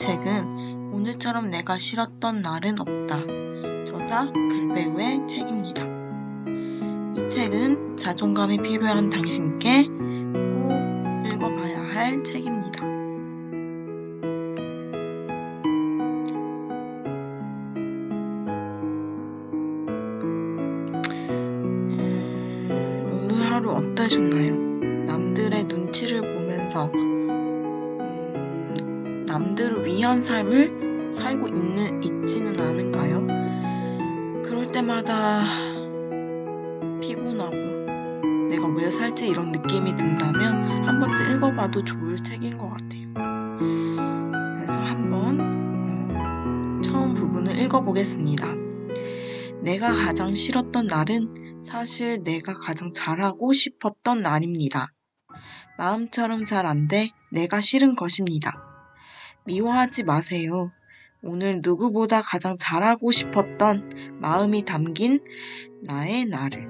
책은 오늘처럼 내가 싫었던 날은 없다. 저자 글배우의 책입니다. 이 책은 자존감이 필요한 당신께 꼭 읽어봐야 할 책입니다. 오늘 하루 어떠셨나요? 남들의 눈치를 보면서 남들을 위한 삶을 살고 있지는 않은가요? 그럴 때마다 피곤하고 내가 왜 살지 이런 느낌이 든다면 한 번쯤 읽어봐도 좋을 책인 것 같아요. 그래서 한번 처음 부분을 읽어보겠습니다. 내가 가장 싫었던 날은 사실 내가 가장 잘하고 싶었던 날입니다. 마음처럼 잘 안 돼 내가 싫은 것입니다. 미워하지 마세요. 오늘 누구보다 가장 잘하고 싶었던 마음이 담긴 나의 나를.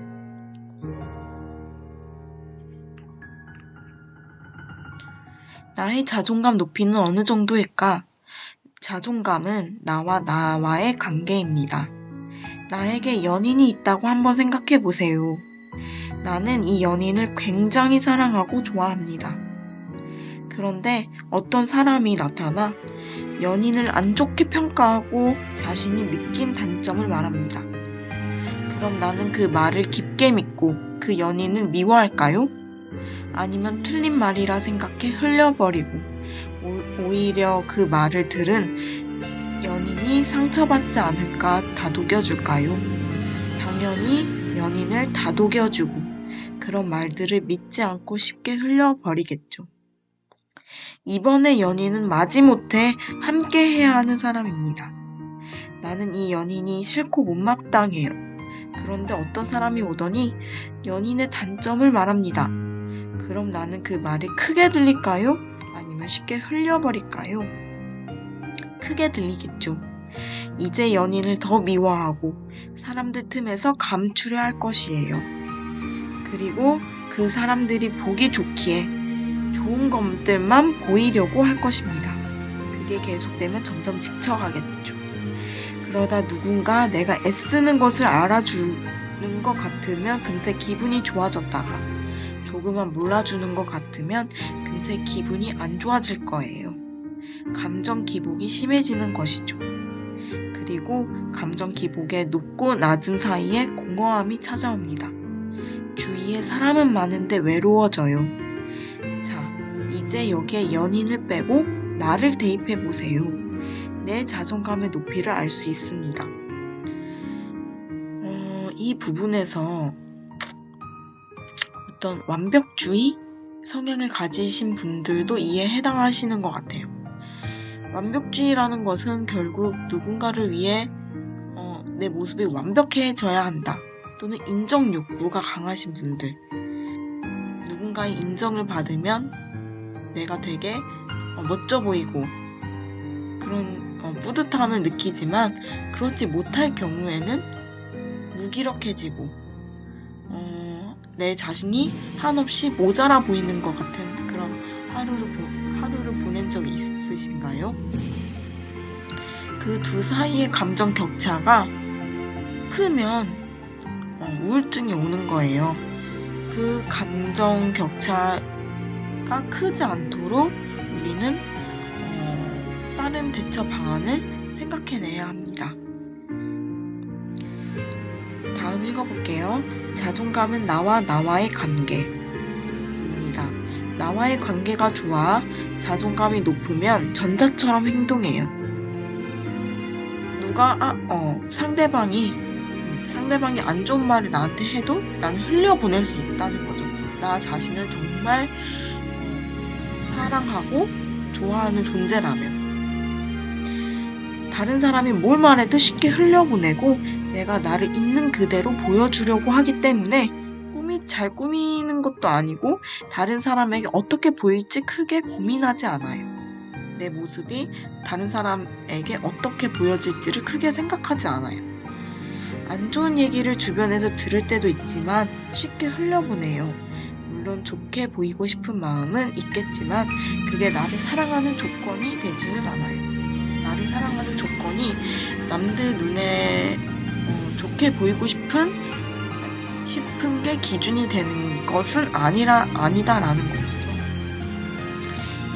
나의 자존감 높이는 어느 정도일까? 자존감은 나와의 관계입니다. 나에게 연인이 있다고 한번 생각해 보세요. 나는 이 연인을 굉장히 사랑하고 좋아합니다. 그런데 어떤 사람이 나타나 연인을 안 좋게 평가하고 자신이 느낀 단점을 말합니다. 그럼 나는 그 말을 깊게 믿고 그 연인을 미워할까요? 아니면 틀린 말이라 생각해 흘려버리고 오히려 그 말을 들은 연인이 상처받지 않을까 다독여줄까요? 당연히 연인을 다독여주고 그런 말들을 믿지 않고 쉽게 흘려버리겠죠. 이번에 연인은 마지못해 함께 해야 하는 사람입니다. 나는 이 연인이 싫고 못마땅해요. 그런데 어떤 사람이 오더니 연인의 단점을 말합니다. 그럼 나는 그 말이 크게 들릴까요? 아니면 쉽게 흘려버릴까요? 크게 들리겠죠. 이제 연인을 더 미워하고 사람들 틈에서 감추려 할 것이에요. 그리고 그 사람들이 보기 좋기에 좋은 것들만 보이려고 할 것입니다. 그게 계속되면 점점 지쳐가겠죠. 그러다 누군가 내가 애쓰는 것을 알아주는 것 같으면 금세 기분이 좋아졌다가 조금만 몰라주는 것 같으면 금세 기분이 안 좋아질 거예요. 감정 기복이 심해지는 것이죠. 그리고 감정 기복의 높고 낮음 사이에 공허함이 찾아옵니다. 주위에 사람은 많은데 외로워져요. 자, 이제 여기에 연인을 빼고 나를 대입해 보세요. 내 자존감의 높이를 알 수 있습니다. 이 부분에서 어떤 완벽주의 성향을 가지신 분들도 이에 해당하시는 것 같아요. 완벽주의라는 것은 결국 누군가를 위해 내 모습이 완벽해져야 한다. 또는 인정 욕구가 강하신 분들. 누군가의 인정을 받으면 내가 되게 멋져 보이고 그런 뿌듯함을 느끼지만 그렇지 못할 경우에는 무기력해지고 내 자신이 한없이 모자라 보이는 것 같은 그런 하루를 보낸 적이 있으신가요? 그 두 사이의 감정 격차가 크면 우울증이 오는 거예요. 그 감정 격차가 크지 않도록 우리는 다른 대처 방안을 생각해내야 합니다. 다음 읽어볼게요. 자존감은 나와의 관계입니다. 나와의 관계가 좋아 자존감이 높으면 전자처럼 행동해요. 상대방이 안 좋은 말을 나한테 해도 나는 흘려보낼 수 있다는 거죠. 나 자신을 정말 사랑하고 좋아하는 존재라면 다른 사람이 뭘 말해도 쉽게 흘려보내고 내가 나를 있는 그대로 보여주려고 하기 때문에 잘 꾸미는 것도 아니고 다른 사람에게 어떻게 보일지 크게 고민하지 않아요. 내 모습이 다른 사람에게 어떻게 보여질지를 크게 생각하지 않아요. 안 좋은 얘기를 주변에서 들을 때도 있지만 쉽게 흘려보내요. 물론 좋게 보이고 싶은 마음은 있겠지만 그게 나를 사랑하는 조건이 되지는 않아요. 나를 사랑하는 조건이 남들 눈에 좋게 보이고 싶은 게 기준이 되는 것은 아니다라는 거죠.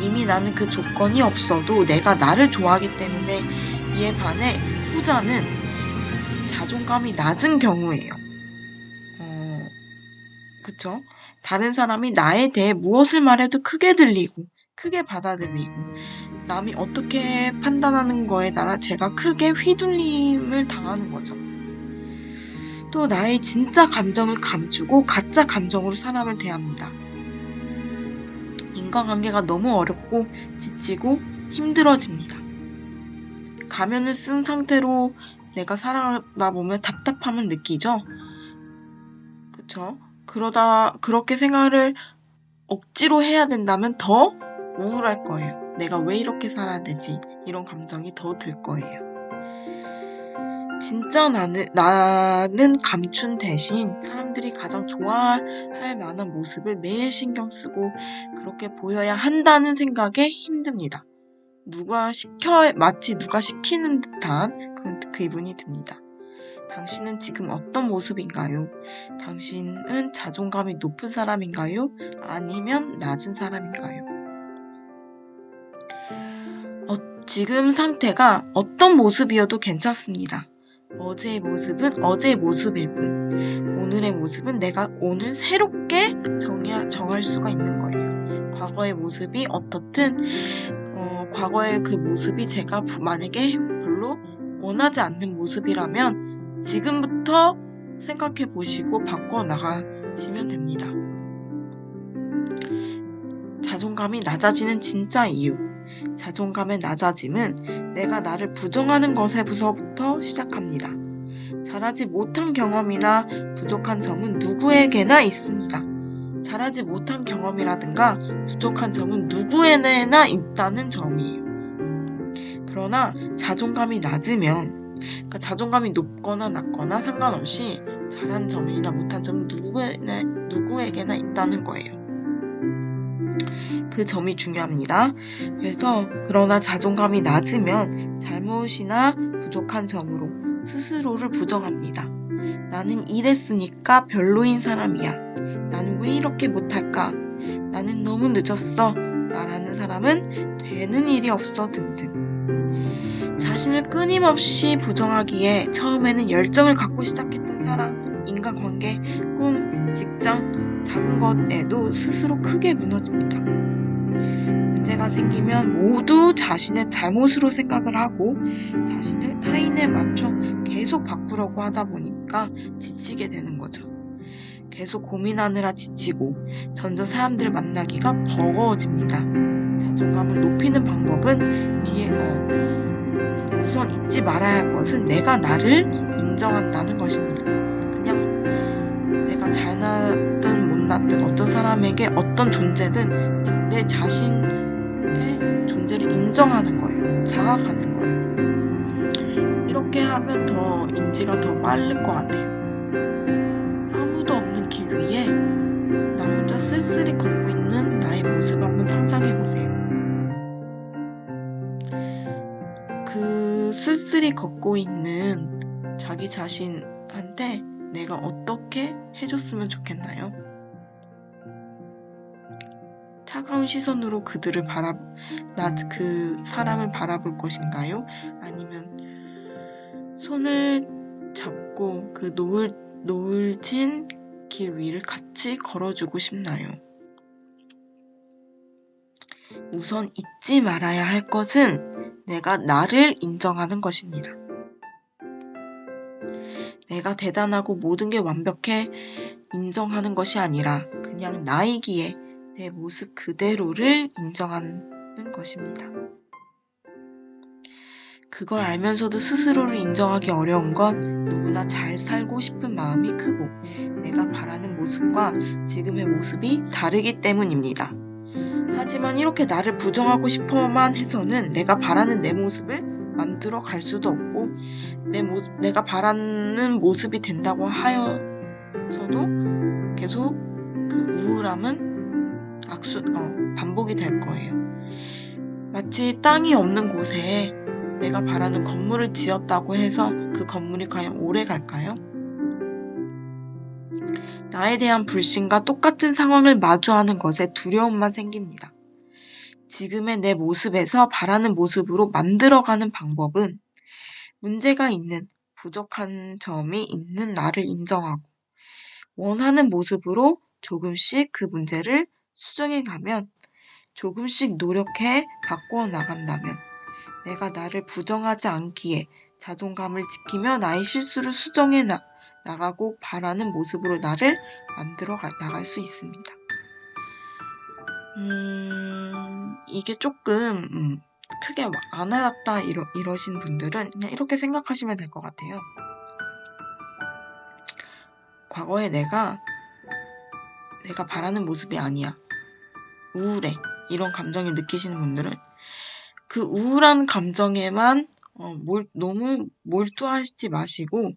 이미 나는 그 조건이 없어도 내가 나를 좋아하기 때문에 이에 반해 후자는 자존감이 낮은 경우예요. 그쵸? 다른 사람이 나에 대해 무엇을 말해도 크게 들리고 크게 받아들이고 남이 어떻게 판단하는 거에 따라 제가 크게 휘둘림을 당하는 거죠. 또 나의 진짜 감정을 감추고 가짜 감정으로 사람을 대합니다. 인간관계가 너무 어렵고 지치고 힘들어집니다. 가면을 쓴 상태로 내가 살아가다 보면 답답함을 느끼죠? 그쵸? 그렇게 생활을 억지로 해야 된다면 더 우울할 거예요. 내가 왜 이렇게 살아야 되지? 이런 감정이 더 들 거예요. 진짜 나는 감춘 대신 사람들이 가장 좋아할 만한 모습을 매일 신경 쓰고 그렇게 보여야 한다는 생각에 힘듭니다. 마치 누가 시키는 듯한 그런 기분이 듭니다. 당신은 지금 어떤 모습인가요? 당신은 자존감이 높은 사람인가요? 아니면 낮은 사람인가요? 지금 상태가 어떤 모습이어도 괜찮습니다. 어제의 모습은 어제의 모습일 뿐, 오늘의 모습은 내가 오늘 새롭게 정할 수가 있는 거예요. 과거의 모습이 어떻든 과거의 그 모습이 제가 만약에 별로 원하지 않는 모습이라면 지금부터 생각해 보시고 바꿔 나가시면 됩니다. 자존감이 낮아지는 진짜 이유. 자존감의 낮아짐은 내가 나를 부정하는 것에서부터 시작합니다. 잘하지 못한 경험이나 부족한 점은 누구에게나 있습니다. 잘하지 못한 경험이라든가 부족한 점은 누구에게나 있다는 점이에요. 그러나 자존감이 낮으면, 그러니까 자존감이 높거나 낮거나 상관없이 잘한 점이나 못한 점은 누구에게나 있다는 거예요. 그 점이 중요합니다. 그러나 자존감이 낮으면 잘못이나 부족한 점으로 스스로를 부정합니다. 나는 이랬으니까 별로인 사람이야. 나는 왜 이렇게 못할까? 나는 너무 늦었어. 나라는 사람은 되는 일이 없어 등등. 자신을 끊임없이 부정하기에 처음에는 열정을 갖고 시작했던 사랑, 인간관계, 꿈, 직장, 작은 것에도 스스로 크게 무너집니다. 문제가 생기면 모두 자신의 잘못으로 생각을 하고 자신을 타인에 맞춰 계속 바꾸려고 하다 보니까 지치게 되는 거죠. 계속 고민하느라 지치고 점점 사람들을 만나기가 버거워집니다. 자존감을 높이는 방법은 우선 잊지 말아야 할 것은 내가 나를 인정한다는 것입니다. 그냥 내가 잘나든 못났든 어떤 사람에게 어떤 존재든 내 자신의 존재를 인정하는 거예요. 자각하는 거예요. 이렇게 하면 더 인지가 더 빠를 것 같아요. 아무도 없는 길 위에 나 혼자 쓸쓸히 걷고 있는 나의 모습을 한번 상상해보세요. 그 쓸쓸히 걷고 있는 자기 자신한테 내가 어떻게 해줬으면 좋겠나요? 차가운 시선으로 그 사람을 바라볼 것인가요? 아니면 손을 잡고 그 노을진 길 위를 같이 걸어주고 싶나요? 우선 잊지 말아야 할 것은 내가 나를 인정하는 것입니다. 내가 대단하고 모든 게 완벽해 인정하는 것이 아니라 그냥 나이기에 내 모습 그대로를 인정하는 것입니다. 그걸 알면서도 스스로를 인정하기 어려운 건 누구나 잘 살고 싶은 마음이 크고 내가 바라는 모습과 지금의 모습이 다르기 때문입니다. 하지만 이렇게 나를 부정하고 싶어만 해서는 내가 바라는 내 모습을 만들어 갈 수도 없고 내가 바라는 모습이 된다고 하여서도 계속 그 우울함은 반복이 될 거예요. 마치 땅이 없는 곳에 내가 바라는 건물을 지었다고 해서 그 건물이 과연 오래 갈까요? 나에 대한 불신과 똑같은 상황을 마주하는 것에 두려움만 생깁니다. 지금의 내 모습에서 바라는 모습으로 만들어가는 방법은 문제가 있는, 부족한 점이 있는 나를 인정하고 원하는 모습으로 조금씩 그 문제를 수정해가면, 조금씩 노력해 바꾸어 나간다면 내가 나를 부정하지 않기에 자존감을 지키며 나의 실수를 수정해 나가고 바라는 모습으로 나를 만들어 나갈 수 있습니다. 이게 조금 크게 안 와닿다 이러신 분들은 그냥 이렇게 생각하시면 될 것 같아요. 과거에 내가 바라는 모습이 아니야. 우울해. 이런 감정을 느끼시는 분들은 그 우울한 감정에만 너무 몰두하지 마시고,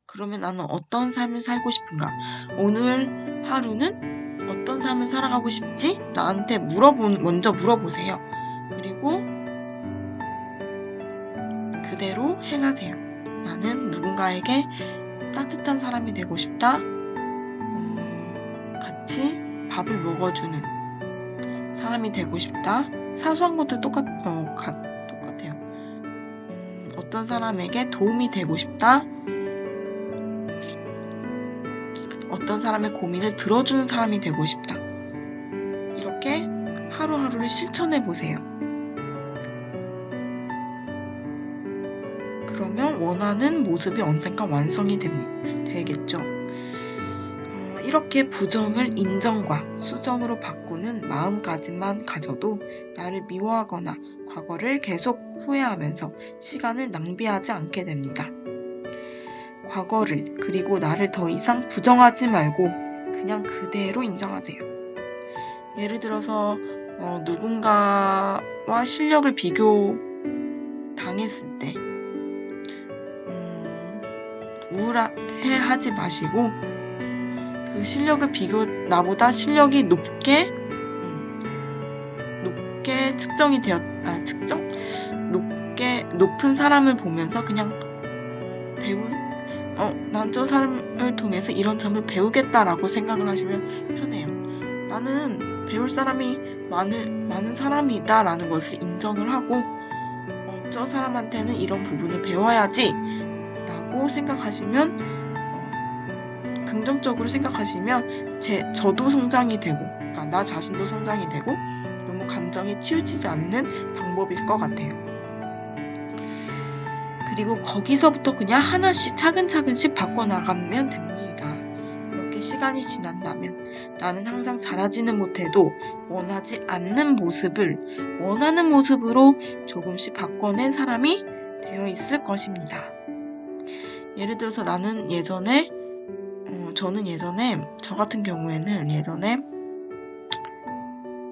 그러면 나는 어떤 삶을 살고 싶은가? 오늘 하루는 어떤 삶을 살아가고 싶지? 나한테 먼저 물어보세요. 그리고 그대로 행하세요. 나는 누군가에게 따뜻한 사람이 되고 싶다. 같이 밥을 먹어주는 사람이 되고 싶다. 사소한 것도 똑같아요. 어떤 사람에게 도움이 되고 싶다. 어떤 사람의 고민을 들어주는 사람이 되고 싶다. 이렇게 하루하루를 실천해 보세요. 그러면 원하는 모습이 언젠가 완성이 되겠죠. 이렇게 부정을 인정과 수정으로 바꾸는 마음가짐만 가져도 나를 미워하거나 과거를 계속 후회하면서 시간을 낭비하지 않게 됩니다. 과거를, 그리고 나를 더 이상 부정하지 말고 그냥 그대로 인정하세요. 예를 들어서 누군가와 실력을 비교당했을 때 우울해하지 마시고, 그 실력을 나보다 실력이 높게 높은 사람을 보면서 그냥 난 저 사람을 통해서 이런 점을 배우겠다라고 생각을 하시면 편해요. 나는 배울 사람이 많은 사람이다라는 것을 인정을 하고, 저 사람한테는 이런 부분을 배워야지 라고 생각하시면, 긍정적으로 생각하시면 저도 성장이 되고, 그러니까 나 자신도 성장이 되고, 너무 감정에 치우치지 않는 방법일 것 같아요. 그리고 거기서부터 그냥 하나씩 차근차근씩 바꿔나가면 됩니다. 그렇게 시간이 지난다면 나는 항상 잘하지는 못해도 원하지 않는 모습을 원하는 모습으로 조금씩 바꿔낸 사람이 되어 있을 것입니다. 예를 들어서 저 같은 경우에는 예전에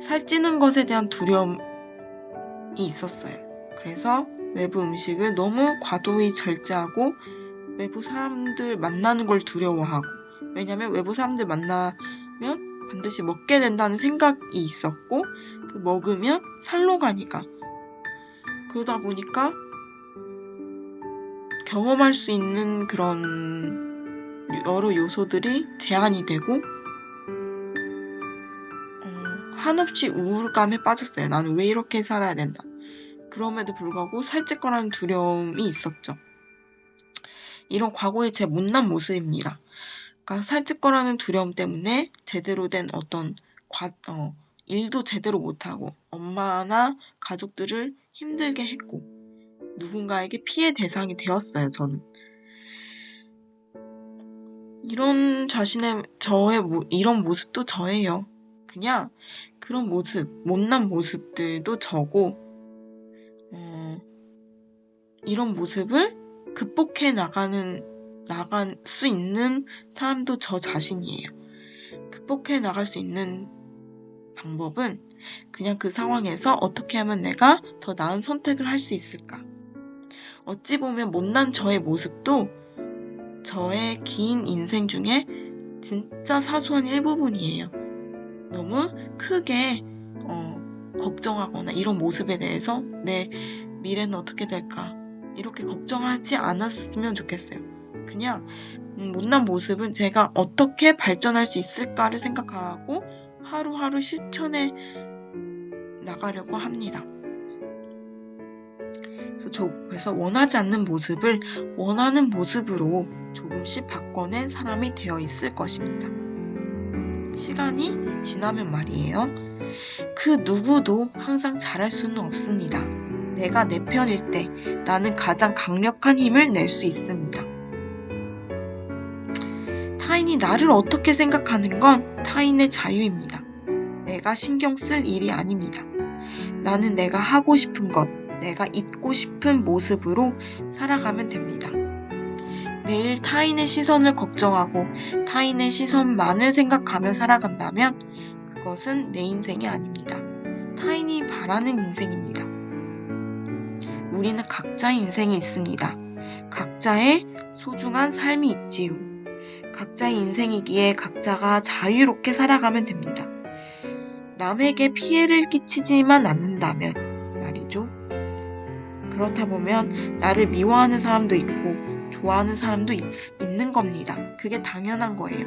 살찌는 것에 대한 두려움이 있었어요. 그래서 외부 음식을 너무 과도히 절제하고 외부 사람들 만나는 걸 두려워하고, 왜냐면 외부 사람들 만나면 반드시 먹게 된다는 생각이 있었고, 그 먹으면 살로 가니까. 그러다 보니까 경험할 수 있는 그런 여러 요소들이 제한이 되고 한없이 우울감에 빠졌어요. 나는 왜 이렇게 살아야 된다. 그럼에도 불구하고 살찔 거라는 두려움이 있었죠. 이런 과거의 제 못난 모습입니다. 그러니까 살찔 거라는 두려움 때문에 제대로 된 어떤 일도 제대로 못하고 엄마나 가족들을 힘들게 했고 누군가에게 피해 대상이 되었어요. 저는. 이런 이런 모습도 저예요. 그냥 그런 모습, 못난 모습들도 저고, 이런 모습을 극복해 나갈 수 있는 사람도 저 자신이에요. 극복해 나갈 수 있는 방법은 그냥 그 상황에서 어떻게 하면 내가 더 나은 선택을 할 수 있을까? 어찌 보면 못난 저의 모습도 저의 긴 인생 중에 진짜 사소한 일부분이에요. 너무 크게 걱정하거나 이런 모습에 대해서 내 미래는 어떻게 될까? 이렇게 걱정하지 않았으면 좋겠어요. 그냥 못난 모습은 제가 어떻게 발전할 수 있을까를 생각하고 하루하루 실천해 나가려고 합니다. 그래서 원하지 않는 모습을 원하는 모습으로 조금씩 바꿔낸 사람이 되어 있을 것입니다. 시간이 지나면 말이에요. 그 누구도 항상 잘할 수는 없습니다. 내가 내 편일 때 나는 가장 강력한 힘을 낼 수 있습니다. 타인이 나를 어떻게 생각하는 건 타인의 자유입니다. 내가 신경 쓸 일이 아닙니다. 나는 내가 하고 싶은 것, 내가 있고 싶은 모습으로 살아가면 됩니다. 매일 타인의 시선을 걱정하고 타인의 시선만을 생각하며 살아간다면 그것은 내 인생이 아닙니다. 타인이 바라는 인생입니다. 우리는 각자의 인생이 있습니다. 각자의 소중한 삶이 있지요. 각자의 인생이기에 각자가 자유롭게 살아가면 됩니다. 남에게 피해를 끼치지만 않는다면 말이죠. 그렇다 보면 나를 미워하는 사람도 있고 좋아하는 사람도 있는 겁니다. 그게 당연한 거예요.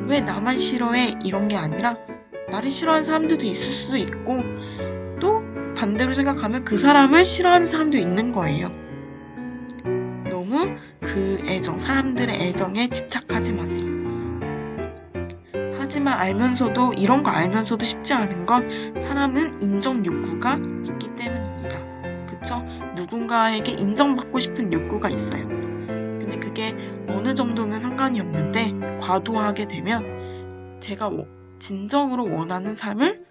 왜 나만 싫어해? 이런 게 아니라 나를 싫어하는 사람들도 있을 수 있고 또 반대로 생각하면 그 사람을 싫어하는 사람도 있는 거예요. 너무 그 애정, 사람들의 애정에 집착하지 마세요. 하지만 이런 거 알면서도 쉽지 않은 건 사람은 인정 욕구가 있기 때문입니다. 그쵸? 누군가에게 인정받고 싶은 욕구가 있어요. 근데 그게 어느 정도면 상관이 없는데 과도하게 되면 제가 진정으로 원하는 삶을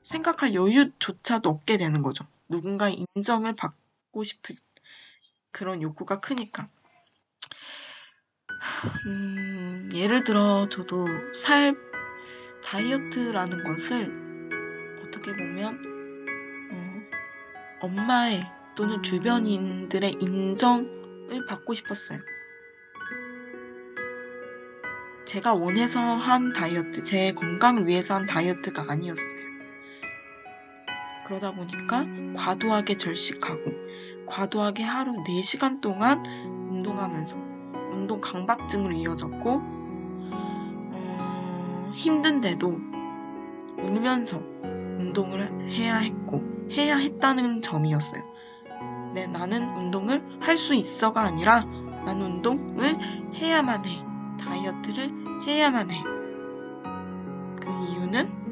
생각할 여유조차도 없게 되는 거죠. 누군가의 인정을 받고 싶을 그런 욕구가 크니까. 예를 들어 저도 다이어트라는 것을 어떻게 보면 엄마의 또는 주변인들의 인정을 받고 싶었어요. 제가 원해서 한 다이어트, 제 건강을 위해서 한 다이어트가 아니었어요. 그러다 보니까 과도하게 절식하고 과도하게 하루 4시간 동안 운동하면서 운동 강박증으로 이어졌고 힘든데도 울면서 운동을 해야 했다는 점이었어요. 나는 운동을 할 수 있어가 아니라 나는 운동을 해야만 해. 다이어트를 해야만 해. 그 이유는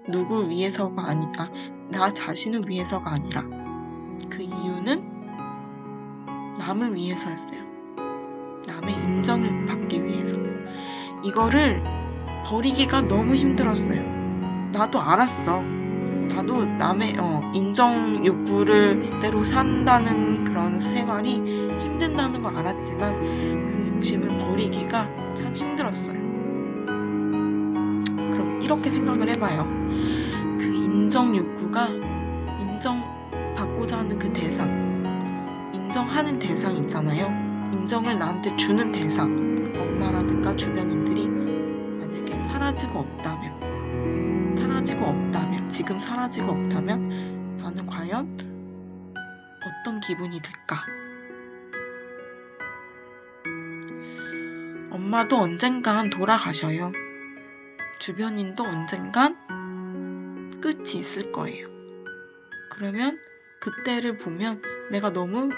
누굴 위해서가 아니라 나 자신을 위해서가 아니라 그 이유는 남을 위해서였어요. 남의 인정을 받기 위해서. 이거를 버리기가 너무 힘들었어요. 나도 알았어. 나도 남의 인정 욕구를 대로 산다는 그런 생활이 힘든다는 거 알았지만 그 욕심을 버리기가 참 힘들었어요. 그럼 이렇게 생각을 해봐요. 그 인정 욕구가 인정받고자 하는 그 대상, 인정하는 대상 있잖아요. 인정을 나한테 주는 대상, 엄마라든가 주변인들이 만약에 지금 사라지고 없다면 나는 과연 어떤 기분이 들까? 엄마도 언젠간 돌아가셔요. 주변인도 언젠간 끝이 있을 거예요. 그러면 그때를 보면 내가 너무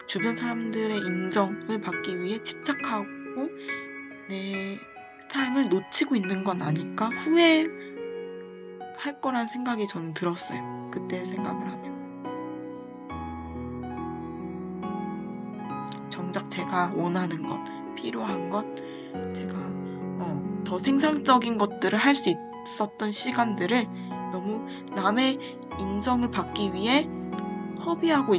주변 사람들의 인정을 받기 위해 집착하고 내 삶을 놓치고 있는 건 아닐까 후회할 거란 생각이 저는 들었어요. 그때 생각을 하면. 정작 제가 원하는 것, 필요한 것, 제가 더 생산적인 것들을 할 수 있었던 시간들을 너무 남의 인정을 받기 위해 소비하고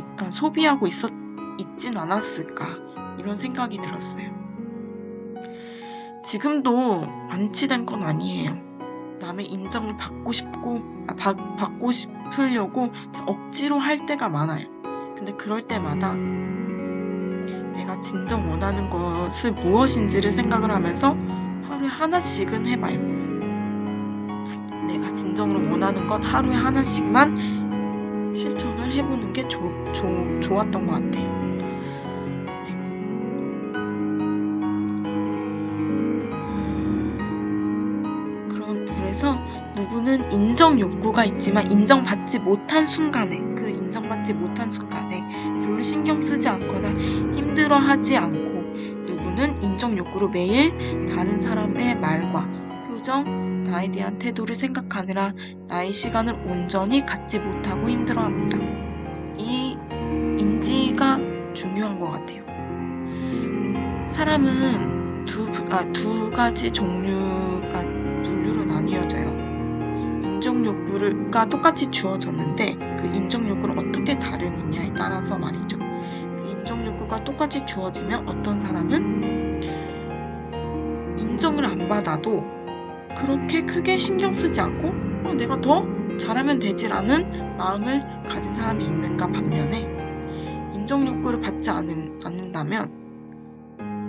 있진 않았을까 이런 생각이 들었어요. 지금도 안치된 건 아니에요. 남의 인정을 받고 싶으려고 억지로 할 때가 많아요. 근데 그럴 때마다 내가 진정 원하는 것을 무엇인지를 생각을 하면서 하루에 하나씩은 해봐요. 내가 내가 진정으로 원하는 건 하루에 하나씩만 실천을 해보는 게 좋았던 것 같아요. 그래서 누구는 인정 욕구가 있지만 인정받지 못한 순간에 별로 신경 쓰지 않거나 힘들어하지 않고, 누구는 인정 욕구로 매일 다른 사람의 말과 표정, 나에 대한 태도를 생각하느라 나의 시간을 온전히 갖지 못하고 힘들어합니다. 이 인지가 중요한 것 같아요. 사람은 두 가지 분류로 나뉘어져요. 인정 욕구가 똑같이 주어졌는데 그 인정 욕구를 어떻게 다루느냐에 따라서 말이죠. 그 인정 욕구가 똑같이 주어지면 어떤 사람은 인정을 안 받아도 그렇게 크게 신경 쓰지 않고 내가 더 잘하면 되지라는 마음을 가진 사람이 있는가 반면에, 인정 욕구를 받지 않는다면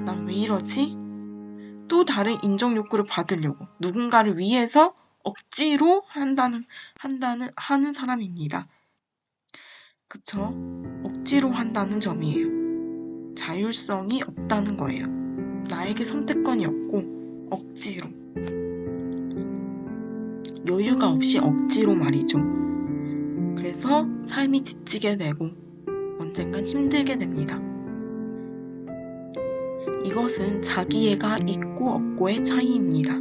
난 왜 이러지? 또 다른 인정 욕구를 받으려고 누군가를 위해서 억지로 하는 사람입니다. 그쵸? 억지로 한다는 점이에요. 자율성이 없다는 거예요. 나에게 선택권이 없고 억지로, 여유가 없이 억지로 말이죠. 그래서 삶이 지치게 되고 언젠간 힘들게 됩니다. 이것은 자기애가 있고 없고의 차이입니다.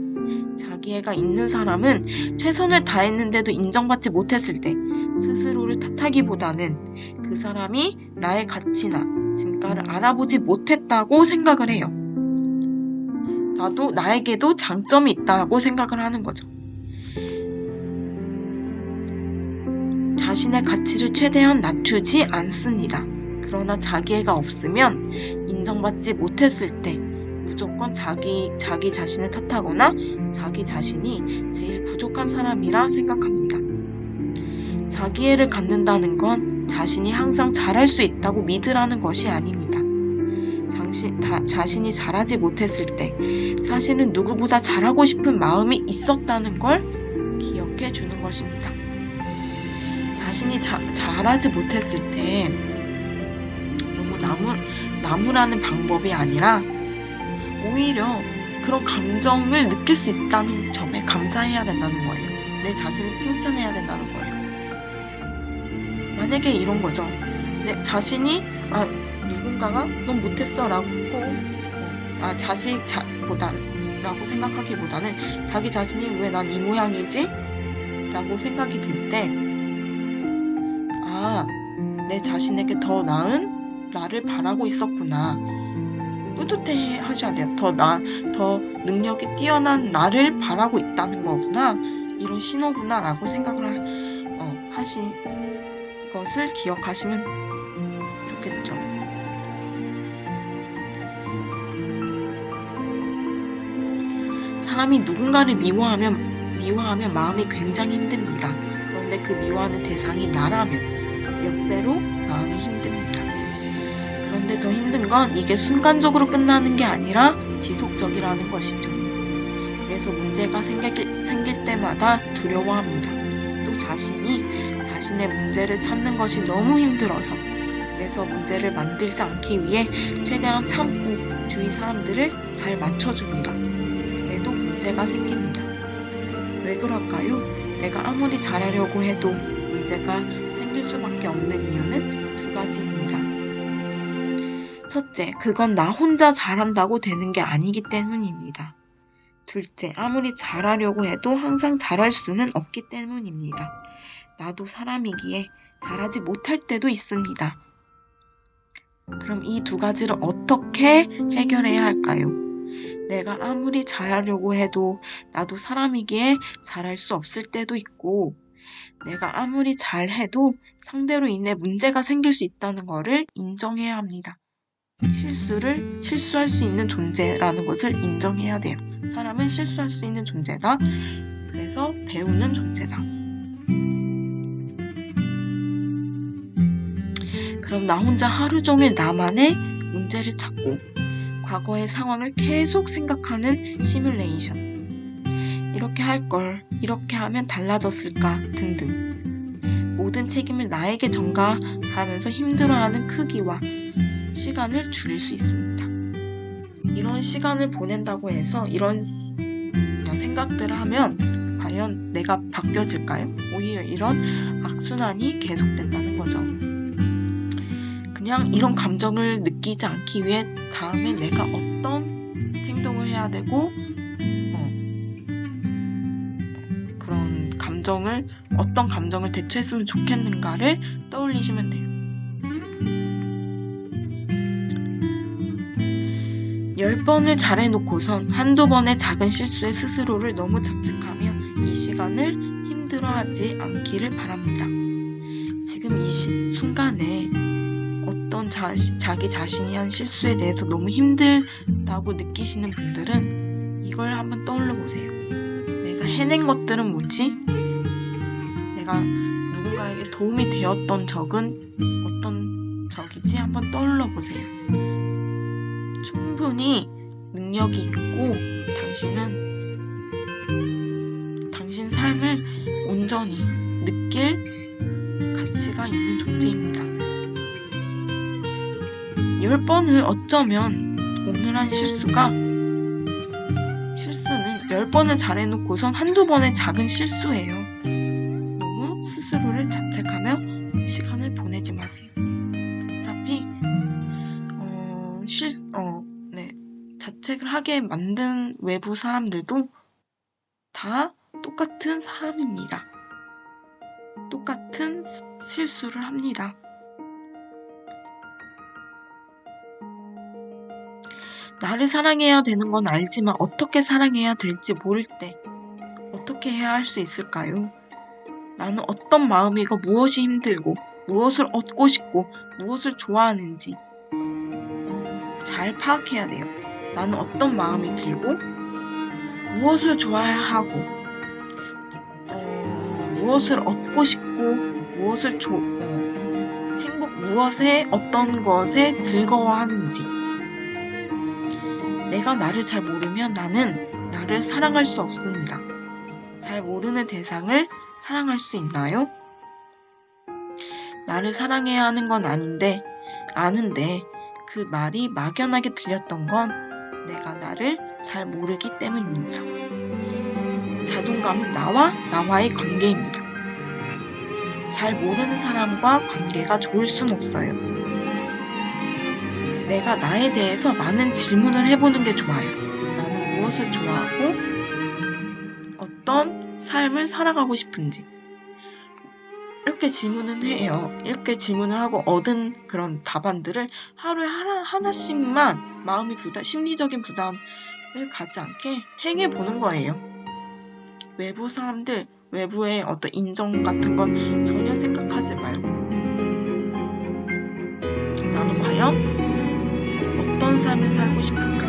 자기애가 있는 사람은 최선을 다했는데도 인정받지 못했을 때 스스로를 탓하기보다는 그 사람이 나의 가치나 진가를 알아보지 못했다고 생각을 해요. 나에게도 장점이 있다고 생각을 하는 거죠. 자신의 가치를 최대한 낮추지 않습니다. 그러나 자기애가 없으면 인정받지 못했을 때 무조건 자기 자신을 탓하거나 자기 자신이 제일 부족한 사람이라 생각합니다. 자기애를 갖는다는 건 자신이 항상 잘할 수 있다고 믿으라는 것이 아닙니다. 자신이 잘하지 못했을 때 사실은 누구보다 잘하고 싶은 마음이 있었다는 걸 기억해 주는 것입니다. 자신이 잘하지 못했을 때 너무 나무라는 방법이 아니라 오히려 그런 감정을 느낄 수 있다는 점에 감사해야 된다는 거예요. 내 자신을 칭찬해야 된다는 거예요. 만약에 이런 거죠. 내 자신이 누군가가 넌 못했어 라고 라고 생각하기보다는 자기 자신이 왜 난 이 모양이지? 라고 생각이 들 때 내 자신에게 더 나은 나를 바라고 있었구나. 뿌듯해 하셔야 돼요. 더 능력이 뛰어난 나를 바라고 있다는 거구나. 이런 신호구나 라고 생각을 하신 것을 기억하시면 좋겠죠. 사람이 누군가를 미워하면 마음이 굉장히 힘듭니다. 그런데 그 미워하는 대상이 나라면 몇 배로 마음이 힘듭니다. 그런데 더 힘든 건 이게 순간적으로 끝나는 게 아니라 지속적이라는 것이죠. 그래서 문제가 생길 때마다 두려워합니다. 또 자신의 문제를 찾는 것이 너무 힘들어서, 그래서 문제를 만들지 않기 위해 최대한 참고 주위 사람들을 잘 맞춰줍니다. 그래도 문제가 생깁니다. 왜 그럴까요? 내가 아무리 잘하려고 해도 문제가 생길 수밖에 없는 이유는 두 가지입니다. 첫째, 그건 나 혼자 잘한다고 되는 게 아니기 때문입니다. 둘째, 아무리 잘하려고 해도 항상 잘할 수는 없기 때문입니다. 나도 사람이기에 잘하지 못할 때도 있습니다. 그럼 이 두 가지를 어떻게 해결해야 할까요? 내가 아무리 잘하려고 해도 나도 사람이기에 잘할 수 없을 때도 있고, 내가 아무리 잘해도 상대로 인해 문제가 생길 수 있다는 것을 인정해야 합니다. 실수할 수 있는 존재라는 것을 인정해야 돼요. 사람은 실수할 수 있는 존재다. 그래서 배우는 존재다. 그럼 나 혼자 하루 종일 나만의 문제를 찾고 과거의 상황을 계속 생각하는 시뮬레이션. 이렇게 할 걸, 이렇게 하면 달라졌을까 등등. 모든 책임을 나에게 전가하면서 힘들어하는 크기와 시간을 줄일 수 있습니다. 이런 시간을 보낸다고 해서 이런 생각들을 하면 과연 내가 바뀌어질까요? 오히려 이런 악순환이 계속된다는 거죠. 그냥 이런 감정을 느끼지 않기 위해 다음에 내가 어떤 행동을 해야 되고 그런 감정을 어떤 감정을 대처했으면 좋겠는가를 떠올리시면 돼요. 10번을 잘해놓고선 한두 번의 작은 실수에 스스로를 너무 자책하며 이 시간을 힘들어하지 않기를 바랍니다. 지금 이 순간에 어떤 자기 자신이 한 실수에 대해서 너무 힘들다고 느끼시는 분들은 이걸 한번 떠올려 보세요. 내가 해낸 것들은 뭐지? 내가 누군가에게 도움이 되었던 적은 어떤 적이지? 한번 떠올려 보세요. 충분히 능력이 있고 당신 삶을 온전히 느낄 가치가 있는 존재입니다. 10번을 어쩌면 오늘 한 실수는 10번을 잘해놓고선 한두 번의 작은 실수예요. 너무 스스로를 자책하며 시간을 보내지 마세요. 어차피 자책을 하게 만든 외부 사람들도 다 똑같은 사람입니다. 똑같은 실수를 합니다. 나를 사랑해야 되는 건 알지만 어떻게 사랑해야 될지 모를 때 어떻게 해야 할 수 있을까요? 나는 어떤 마음이고 무엇이 힘들고 무엇을 얻고 싶고 무엇을 좋아하는지 잘 파악해야 돼요. 나는 어떤 마음이 들고 무엇을 좋아하고 무엇을 얻고 싶고 무엇을 무엇에 어떤 것에 즐거워하는지. 내가 나를 잘 모르면 나는 나를 사랑할 수 없습니다. 잘 모르는 대상을 사랑할 수 있나요? 나를 사랑해야 하는 건 아는데 그 말이 막연하게 들렸던 건 내가 나를 잘 모르기 때문입니다. 자존감은 나와의 관계입니다. 잘 모르는 사람과 관계가 좋을 순 없어요. 내가 나에 대해서 많은 질문을 해보는 게 좋아요. 나는 무엇을 좋아하고 어떤 삶을 살아가고 싶은지 이렇게 질문을 해요. 이렇게 질문을 하고 얻은 그런 답안들을 하루에 하나씩만 심리적인 부담을 가지 않게 행해보는 거예요. 외부 사람들, 외부의 어떤 인정 같은 건 전혀 생각하지 말고 나는 과연 어떤 삶을 살고 싶은가?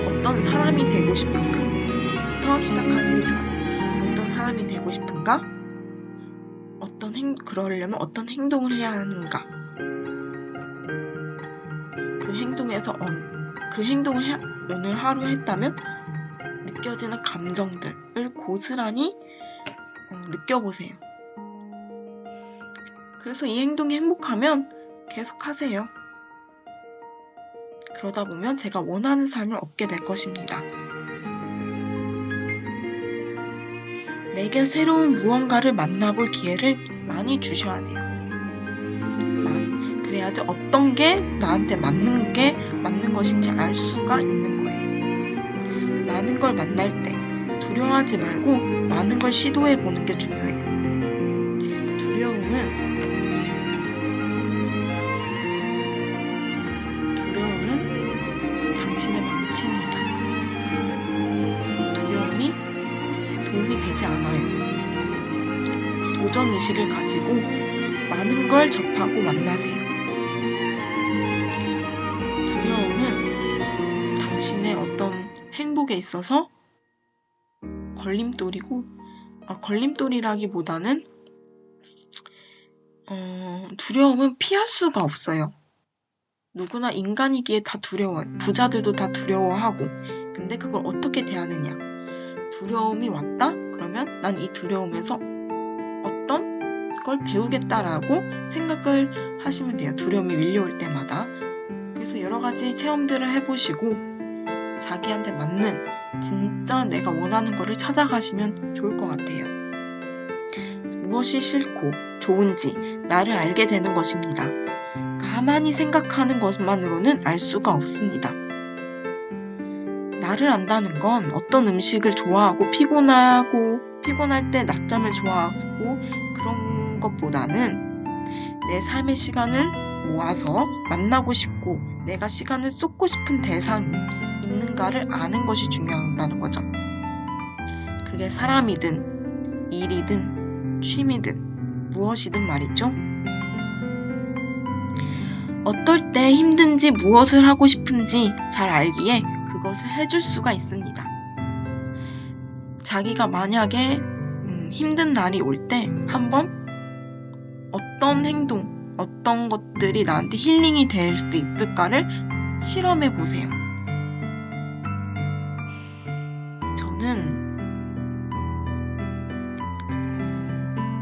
어떤 사람이 되고 싶은가?부터 시작하는 게 좋아요. 어떤 사람이 되고 싶은가? 그러려면 어떤 행동을 해야 하는가? 그 행동을 오늘 하루 했다면 느껴지는 감정들을 고스란히 느껴보세요. 그래서 이 행동이 행복하면 계속 하세요. 그러다 보면 제가 원하는 삶을 얻게 될 것입니다. 내게 새로운 무언가를 만나볼 기회를 많이 주셔야 돼요. 그래야지 어떤 게 나한테 맞는 것인지 알 수가 있는 거예요. 많은 걸 만날 때 두려워하지 말고 많은 걸 시도해보는 게 중요해요. 두려움은 당신의 망치입니다. 두려움이 도움이 되지 않아요. 도전의식을 가지고 많은 걸 접하고 만나세요. 두려움은 당신의 어떤 행복에 있어서 걸림돌이라기보다는 두려움은 피할 수가 없어요. 누구나 인간이기에 다 두려워요. 부자들도 다 두려워하고. 근데 그걸 어떻게 대하느냐. 두려움이 왔다? 그러면 난 이 두려움에서 어떤 걸 배우겠다라고 생각을 하시면 돼요. 두려움이 밀려올 때마다. 그래서 여러 가지 체험들을 해보시고 자기한테 맞는 진짜 내가 원하는 거를 찾아가시면 좋을 것 같아요. 무엇이 싫고 좋은지 나를 알게 되는 것입니다. 가만히 생각하는 것만으로는 알 수가 없습니다. 나를 안다는 건 어떤 음식을 좋아하고 피곤할 때 낮잠을 좋아하고 그런 것보다는 내 삶의 시간을 모아서 만나고 싶고 내가 시간을 쏟고 싶은 대상이 있는가를 아는 것이 중요하다는 거죠. 그게 사람이든 일이든 취미든 무엇이든 말이죠. 어떨 때 힘든지 무엇을 하고 싶은지 잘 알기에 그것을 해줄 수가 있습니다. 자기가 만약에 힘든 날이 올 때 한번 어떤 행동, 어떤 것들이 나한테 힐링이 될 수도 있을까를 실험해 보세요. 저는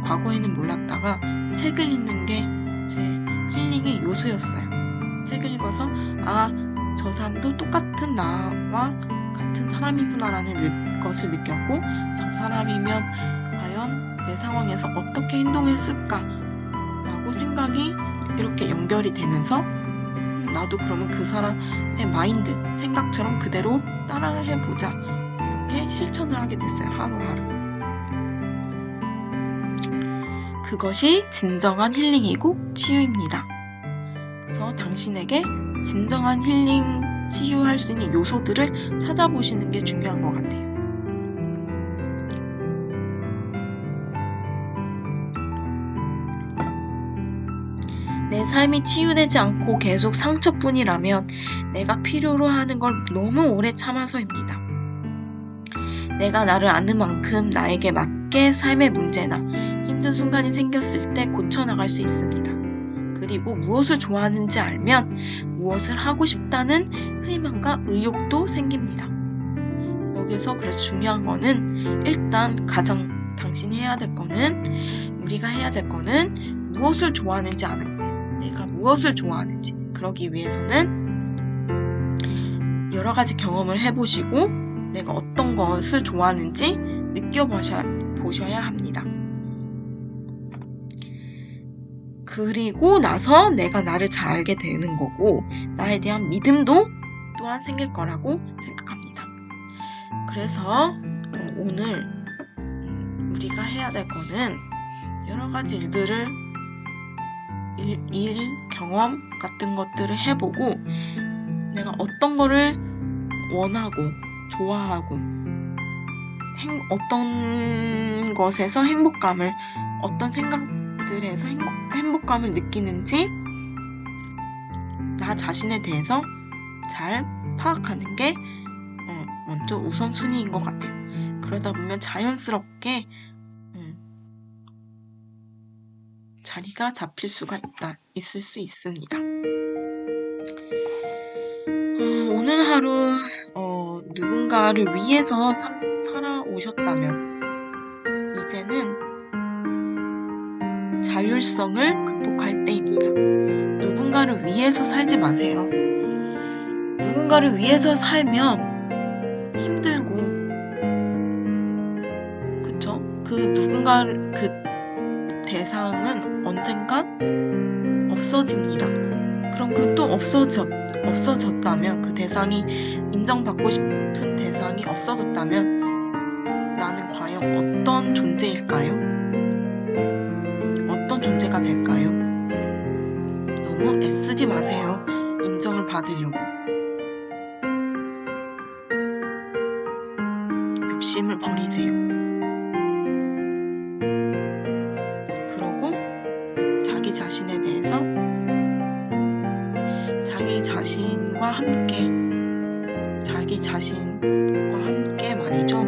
과거에는 몰랐다가 책을 읽는 게 제 힐링의 요소였어요. 책을 읽어서 저 사람도 똑같은 나와 같은 사람이구나라는 것을 느꼈고 저 사람이면 과연 내 상황에서 어떻게 행동했을까 라고 생각이 이렇게 연결이 되면서 나도 그러면 그 사람의 마인드, 생각처럼 그대로 따라해보자 이렇게 실천을 하게 됐어요. 하루하루. 그것이 진정한 힐링이고 치유입니다. 그래서 당신에게 진정한 힐링, 치유할 수 있는 요소들을 찾아보시는 게 중요한 것 같아요. 내 삶이 치유되지 않고 계속 상처뿐이라면 내가 필요로 하는 걸 너무 오래 참아서입니다. 내가 나를 아는 만큼 나에게 맞게 삶의 문제나 힘든 순간이 생겼을 때 고쳐나갈 수 있습니다. 그리고 무엇을 좋아하는지 알면 무엇을 하고 싶다는 희망과 의욕도 생깁니다. 여기서 그래서 중요한 거는 일단 가장 당신이 해야 될 거는 우리가 해야 될 거는 무엇을 좋아하는지 아는 거예요. 내가 무엇을 좋아하는지. 그러기 위해서는 여러 가지 경험을 해보시고 내가 어떤 것을 좋아하는지 느껴보셔야 합니다. 그리고 나서 내가 나를 잘 알게 되는 거고 나에 대한 믿음도 또한 생길 거라고 생각합니다. 그래서 오늘 우리가 해야 될 거는 여러 가지 일들을 경험 같은 것들을 해보고 내가 어떤 거를 원하고 좋아하고 어떤 것에서 행복감을 어떤 생각들에서 행복감을 느끼는지 나 자신에 대해서 잘 파악하는 게 먼저 우선순위인 것 같아요. 그러다 보면 자연스럽게 자리가 잡힐 수가 있을 수 있습니다. 오늘 하루 누군가를 위해서 살아오셨다면 이제는 자율성을 극복할 때입니다. 누군가를 위해서 살지 마세요. 누군가를 위해서 살면 힘들고 그쵸? 그 대상은 언젠간 없어집니다. 그럼 그 또 없어졌다면 그 대상이 인정받고 싶은 대상이 없어졌다면 나는 과연 어떤 존재일까요? 어떤 존재가 될까요? 너무 애쓰지 마세요. 인정을 받으려고. 욕심을 버리세요. 그러고 자기 자신에 대해서 자기 자신과 함께 말이죠.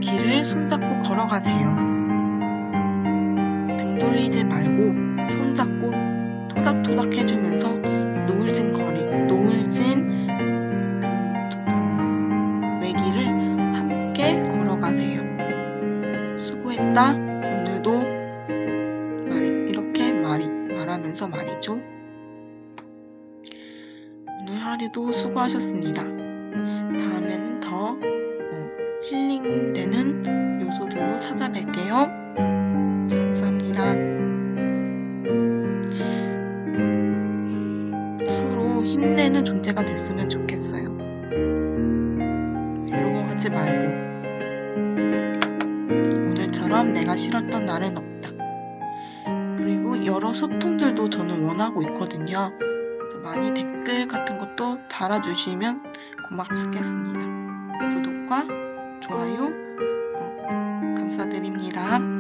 길을 손잡고 걸어가세요. 등 돌리지 말고 손잡고 토닥토닥 해주면서 노을진 외길을 함께 걸어가세요. 수고했다. 오늘도 이렇게 말하면서 말이죠. 오늘 하루도 수고하셨습니다. 다음에는 더 힐링되는 요소들로 찾아뵐게요. 감사합니다. 서로 힘내는 존재가 됐으면 좋겠어요. 외로워하지 말고 오늘처럼 내가 싫었던 날은 없다. 그리고 여러 소통들도 저는 원하고 있거든요. 그래서 많이 댓글 같은 것도 달아주시면 고맙겠습니다. 구독과 좋아요 감사드립니다.